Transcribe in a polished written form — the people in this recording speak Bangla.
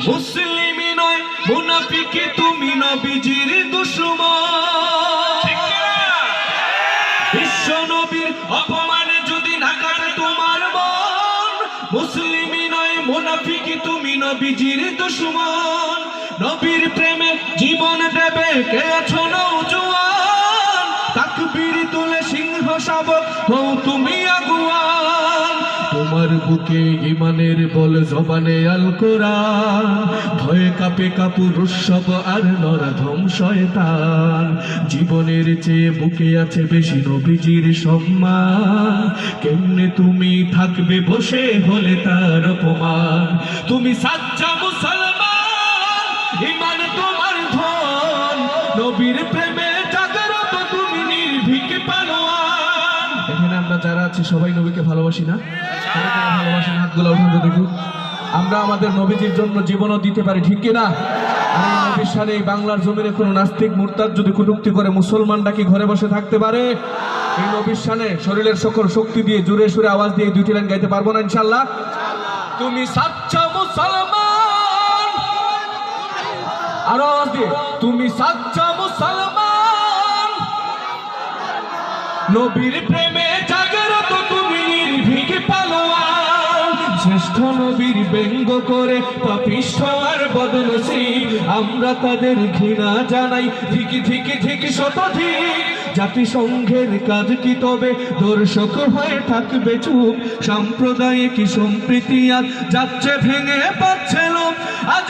মুসলিমি নয় মুনাফিকি তুমি নবীজির দুশমন। বিশ্ব নবীর অপমানে যদি না কাটে তোমার মন, মুসলিমি নয় মুনাফিকি তুমি নবীজির দুশমন। নবীর প্রেমে জীবন দেবে কে আছো নওজোয়ান, তাকবীর তুলে সিংহ শাবক হও তুমি আগুয়ান। তোমার বুকে ইমানের বল জবানে আল কোরআন, ভয়ে কাঁপে কাপুরুষ সব আর নরধম শয়তান। জীবনের চেয়ে বুকে আছে বেশি নবীজির সম্মান, কেমনে তুমি থাকবে বসে হলে তার অপমান। তুমি সাচ্চা মুসলমান, ইমান তোমার ধন, নবীর প্রেমে জাগ্রত তুমি নির্ভীক পালোয়ান। এখানে আমরা যারা আছি সবাই নবীকে ভালোবাসি না? ভালোবাসেন হাতগুলো উঠান তো দেখি। আমরা আমাদের নবীজির জন্য জীবনও দিতে পারি, ঠিক কিনা? এই নবীর সাথে এই বাংলার জমিনে কোনো নাস্তিক মুরতাদ যদি কটূক্তি করে, মুসলমানরা কি ঘরে বসে থাকতে পারে? এই নবীর সাথে শরীরের সকল শক্তি দিয়ে জোরে সুরে আওয়াজ দিয়ে দুইটি লাইন গাইতে পারবো না ইনশাআল্লাহ? তুমি সাচ্চা মুসলমান, আরো আওয়াজ দিয়ে, তুমি সাচ্চা মুসলমান, নবীর প্রেমে জাগ্রত তুমি নির্ভীক পালোয়ান। শ্রেষ্ঠ নবীর ব্যঙ্গ করে পাপিষ্ঠ আর বদনসিব, আমরা তাদের ঘৃণা জানাই ঠিকই ঠিকই ঠিকই শতধিক। জাতিসংঘের কাজ কি তবে দর্শক হয়ে থাকবে চুপ? সাম্প্রদায়িক সম্প্রীতি আজ যাচ্ছে ভেঙে পাচ্ছে লোক। আজ